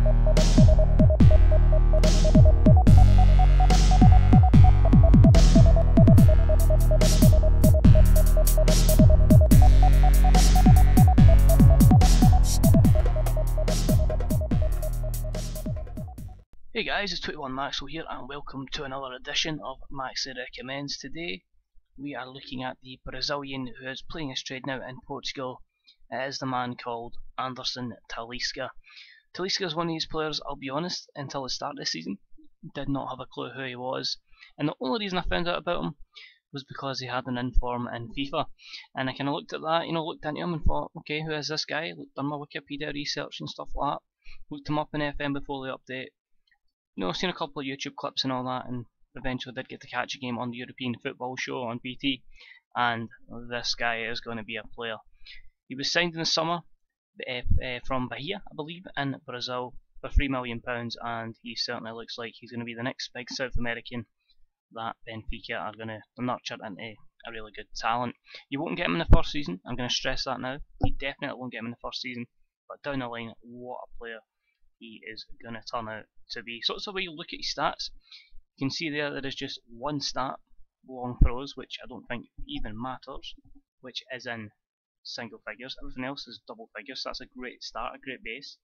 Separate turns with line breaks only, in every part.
Hey guys, it's 21 Maxwell here and welcome to another edition of Maxley Recommends. Today we are looking at the Brazilian who is playing his trade now in Portugal. It is the man called Anderson Talisca. Talisca is one of these players, I'll be honest, until the start of the season, did not have a clue who he was. And the only reason I found out about him was because he had an inform in FIFA. And I kind of looked at that, looked into him and thought, okay, who is this guy? Done my Wikipedia research and stuff like that. Looked him up in FM before the update. Seen a couple of YouTube clips and all that, and eventually did get to catch a game on the European Football Show on BT, and this guy is going to be a player. He was signed in the summer from Bahia, I believe, in Brazil for £3 million, and he certainly looks like he's going to be the next big South American that Benfica are going to nurture into a really good talent. You won't get him in the first season, I'm going to stress that now. You definitely won't get him in the first season, but down the line, what a player he is going to turn out to be. So it's a way you look at his stats. You can see there is just one stat, long throws, which I don't think even matters, which is in single figures. Everything else is double figures, so that's a great start, a great base,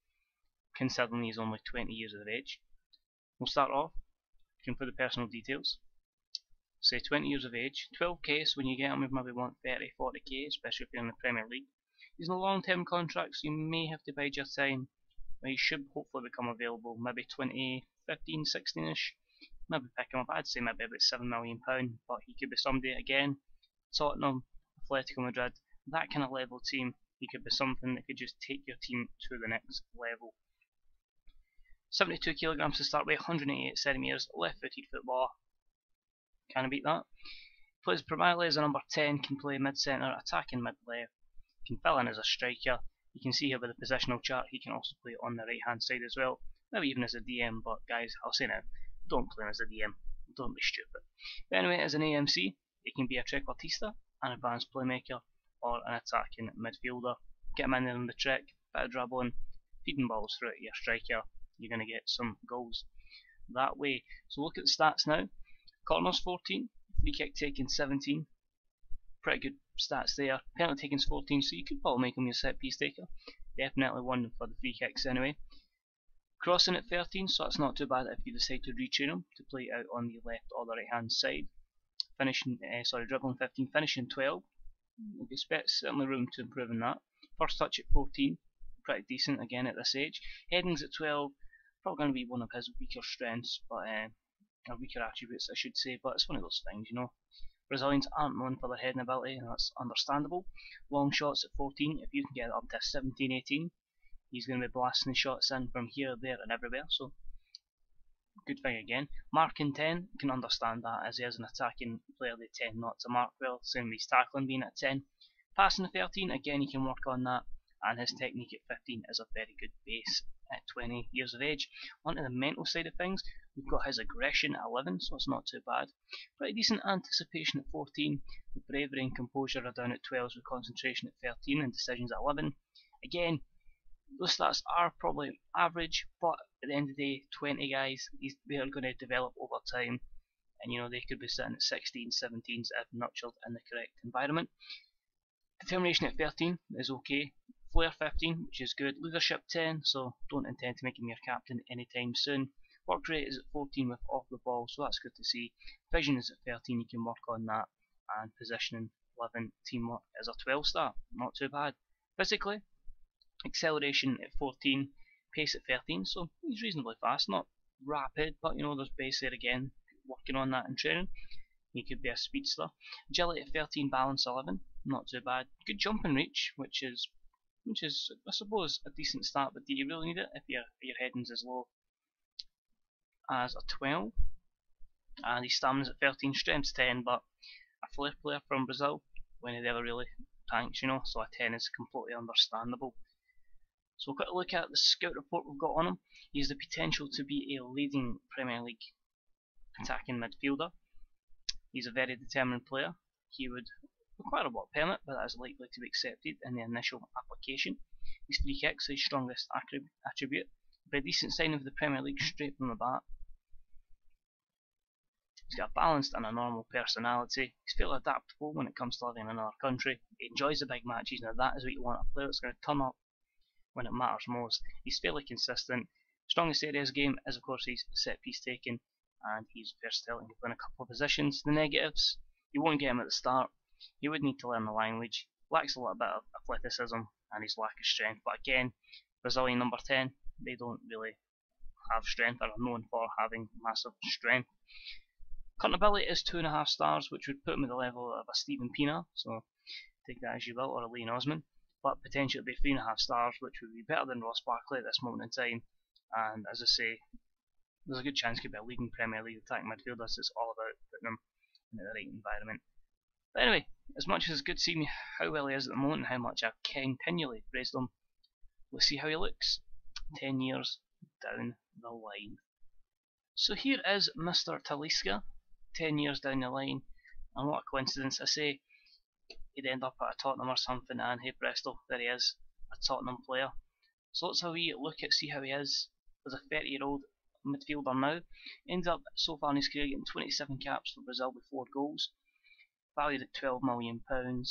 considering he's only 20 years of age. We'll start off, looking for the personal details. Say 20 years of age, 12k, so when you get him, you maybe want 30, 40k, especially if you're in the Premier League. He's in a long-term contract, so you may have to bide your time. He should hopefully become available maybe 2015, 16ish. Maybe pick him up. I'd say maybe about £7 million, but he could be somebody again. Tottenham, Atletico Madrid, that kind of level team. He could be something that could just take your team to the next level. 72 kilograms to start with, 188 centimeters, left-footed footballer. Can I beat that? Plays primarily as a number 10, can play mid-centre, attacking mid-left, can fill in as a striker. You can see here with the positional chart, he can also play on the right hand side as well, maybe even as a DM, but guys, I'll say now, don't play him as a DM, don't be stupid. But anyway, as an AMC, he can be a trequartista, an advanced playmaker, or an attacking midfielder. Get him in there on the trick, bit of dribbling, feeding balls through to your striker, you're going to get some goals that way. So look at the stats now, corners 14, free kick taken 17, pretty good stats there. Penalty taken's 14, so you could probably make him your set piece taker. Definitely one for the free kicks anyway. Crossing at 13, so that's not too bad if you decide to retrain him to play out on the left or the right hand side. Dribbling 15, finishing 12. We expect certainly room to improve in that. First touch at 14, pretty decent again at this age. Headings at 12, probably going to be one of his weaker strengths, but or weaker attributes I should say, but it's one of those things, Brazilians aren't known for their heading ability, and that's understandable. Long shots at 14, if you can get it up to 17, 18, he's going to be blasting the shots in from here, there and everywhere, so good thing again. Marking 10, you can understand that as he is an attacking player, they tend not to mark well, same with his tackling being at 10. Passing at 13, again you can work on that, and his technique at 15 is a very good base at 20 years of age. Onto the mental side of things, we've got his aggression at 11, so it's not too bad. Pretty decent anticipation at 14, with bravery and composure are down at 12, with concentration at 13 and decisions at 11. Again, those stats are probably average, but at the end of the day, 20 guys, they are going to develop over time, and they could be sitting at 16, 17s if nurtured in the correct environment. Determination at 13 is okay. Flair 15, which is good. Leadership 10, so don't intend to make him your captain anytime soon. Work rate is at 14 with off the ball, so that's good to see. Vision is at 13, you can work on that. And positioning 11, teamwork is a 12 star, not too bad. Physically, acceleration at 14, pace at 13, so he's reasonably fast, not rapid, but there's base there again, working on that in training. He could be a speedster. Agility at 13, balance 11, not too bad. Good jump and reach, which is I suppose a decent start, but do you really need it if your heading's as low as a 12? And his stamina's at 13, strength's 10, but a flair player from Brazil, when he ever really tanks, so a 10 is completely understandable. So we've got to look at the scout report we've got on him. He has the potential to be a leading Premier League attacking midfielder. He's a very determined player. He would require a work permit, but that is likely to be accepted in the initial application. His free kicks are his strongest attribute. But a decent signing for the Premier League straight from the bat. He's got a balanced and a normal personality. He's fairly adaptable when it comes to living in another country. He enjoys the big matches. Now that is what you want, a player that's going to turn up when it matters most. He's fairly consistent. Strongest area of his game is of course his set piece taking, and he's versatile and can play in a couple of positions. The negatives, you won't get him at the start. He would need to learn the language. Lacks a little bit of athleticism and his lack of strength. But again, Brazilian number 10, they don't really have strength, or are known for having massive strength. Current ability is 2.5 stars, which would put him at the level of a Steven Pienaar, so take that as you will, or a Lee Osman. But potentially it'd be 3.5 stars, which would be better than Ross Barkley at this moment in time. And as I say, there's a good chance he could be a leading Premier League attacking midfielder, so it's all about putting him in the right environment. But anyway, as much as it's good to see how well he is at the moment and how much I've continually praised him, let's see how he looks 10 years down the line. So here is Mr. Talisca, 10 years down the line, and what a coincidence. I say he'd end up at a Tottenham or something, and hey presto, there he is, a Tottenham player. So let's have a wee look at see how he is as a 30-year-old midfielder now. Ends up so far in his career getting 27 caps for Brazil with 4 goals, valued at £12 million, and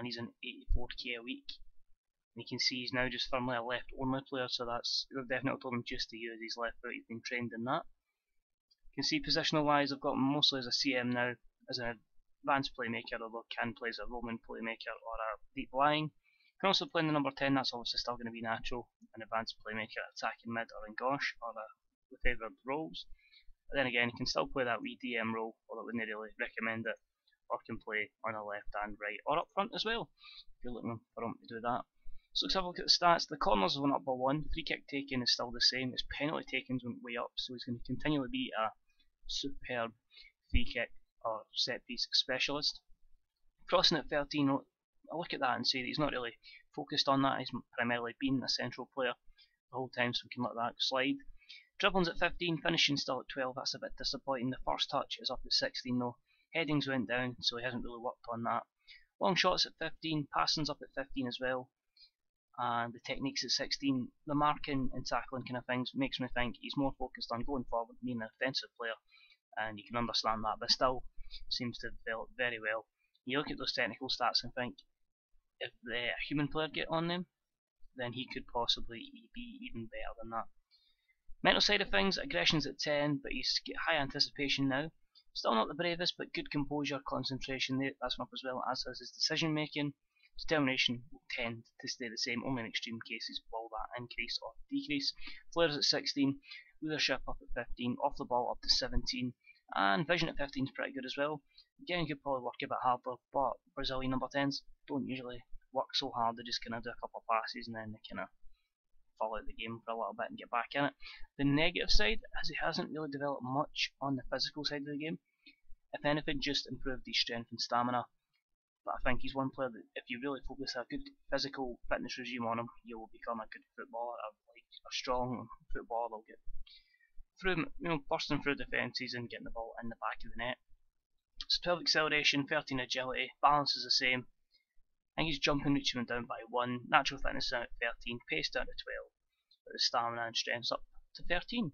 he's on 84k a week. And you can see he's now just firmly a left only player, so they've definitely told him just to use his left foot. He's been trained in that. You can see positional wise, I've got him mostly as a CM now, as an advanced playmaker, although can play as a roaming playmaker or a deep lying. Can also play in the number 10, that's obviously still going to be natural, an advanced playmaker, attacking mid or in gauche, or the favoured roles. But then again, he can still play that wee DM role, although I wouldn't really recommend it, or can play on the left and right, or up front as well, if you're looking for him to do that. So let's have a look at the stats. The corners went up by 1, free kick taken is still the same, his penalty takings went way up, so he's going to continually be a superb free kick or set piece specialist. Crossing at 13, I look at that and say that he's not really focused on that. He's primarily been a central player the whole time, so we can let that slide. Dribbling's at 15, finishing still at 12. That's a bit disappointing. The first touch is up at 16 though. Headings went down, so he hasn't really worked on that. Long shots at 15, passing's up at 15 as well, and the techniques at 16. The marking and tackling kind of things makes me think he's more focused on going forward, being an offensive player, and you can understand that, but still seems to have developed very well. You look at those technical stats and think, if the human player get on them, then he could possibly be even better than that. Mental side of things, aggression's at 10, but he's got high anticipation now. Still not the bravest, but good composure, concentration, that's one up as well, as is his decision making. Determination will tend to stay the same, only in extreme cases will that increase or decrease. Flair's at 16, leadership up at 15, off the ball up to 17, and vision at 15 is pretty good as well. Again, you could probably work a bit harder, but Brazilian number 10s don't usually work so hard. They just kind of do a couple of passes and then they kind of fall out of the game for a little bit and get back in it. The negative side is he hasn't really developed much on the physical side of the game. If anything, just improved his strength and stamina. But I think he's one player that if you really focus a good physical fitness regime on him, you will become a good footballer, like a strong footballer. They'll get through, bursting through defences and getting the ball in the back of the net. So 12 acceleration, 13 agility, balance is the same. I think his jumping reach went down by 1, natural fitness down at 13, pace down to 12, but the stamina and strength's up to 13.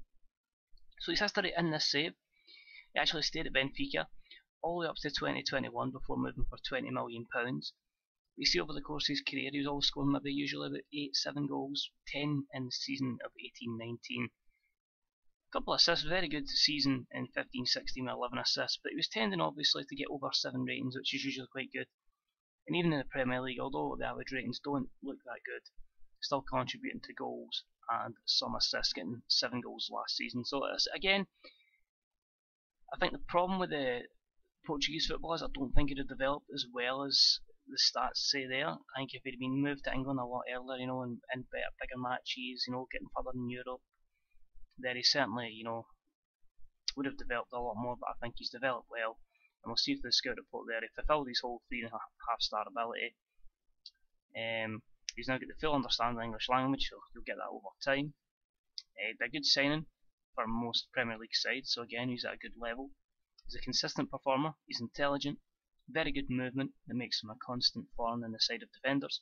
So his history in this save, he actually stayed at Benfica all the way up to 2021 before moving for £20 million. You see over the course of his career he was always scoring maybe usually about 8-7 goals, 10 in the season of 18-19. Couple of assists, very good season in 15-16 with 11 assists, but he was tending obviously to get over 7 ratings, which is usually quite good. And even in the Premier League, although the average ratings don't look that good, still contributing to goals and some assists, getting 7 goals last season. So again, I think the problem with the Portuguese football is I don't think it had developed as well as the stats say there. I think if he'd been moved to England a lot earlier, and bigger matches, getting further in Europe, then he certainly, would have developed a lot more, but I think he's developed well. And we'll see if the scout report there, he fulfilled his whole 3.5 star ability. He's now got the full understanding of the English language, so you'll get that over time. A good signing for most Premier League sides, so again, he's at a good level. He's a consistent performer, he's intelligent, very good movement that makes him a constant thorn in the side of defenders.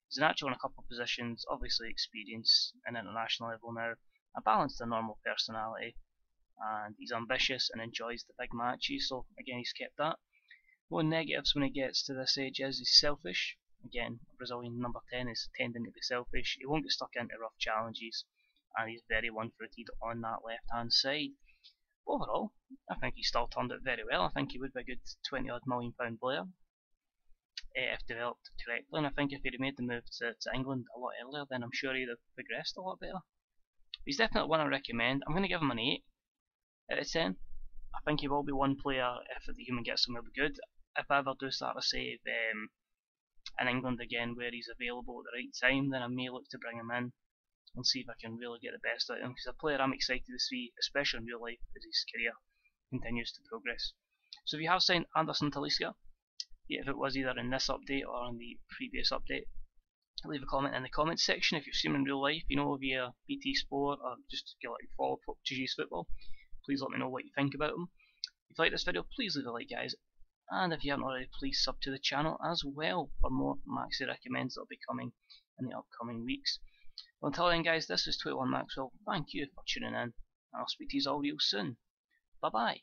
He's natural in a couple of positions, obviously experience and international level now, a balanced and normal personality, and he's ambitious and enjoys the big matches, so again he's kept that. One negatives when he gets to this age is he's selfish. Again, Brazilian number 10 is tending to be selfish. He won't get stuck into rough challenges, and he's very one-footed on that left-hand side. Overall, I think he still turned out very well. I think he would be a good £20-odd million player if developed correctly, and I think if he'd made the move to England a lot earlier, then I'm sure he'd have progressed a lot better. He's definitely one I recommend. I'm going to give him an 8 out of 10. I think he will be one player if the human gets him, he'll be good. If I ever do start to save in England again where he's available at the right time, then I may look to bring him in and see if I can really get the best out of him, because a player I'm excited to see, especially in real life, as his career continues to progress. So if you have signed Anderson Talisca, if it was either in this update or in the previous update, leave a comment in the comments section. If you've seen him in real life, via BT Sport or just to like follow Portuguese football, please let me know what you think about him. If you like this video, please leave a like, guys, and if you haven't already, please sub to the channel as well for more Maxi recommends that will be coming in the upcoming weeks. Well, until then, guys, this is 21 Maxwell. Thank you for tuning in, and I'll speak to you all real soon. Bye bye.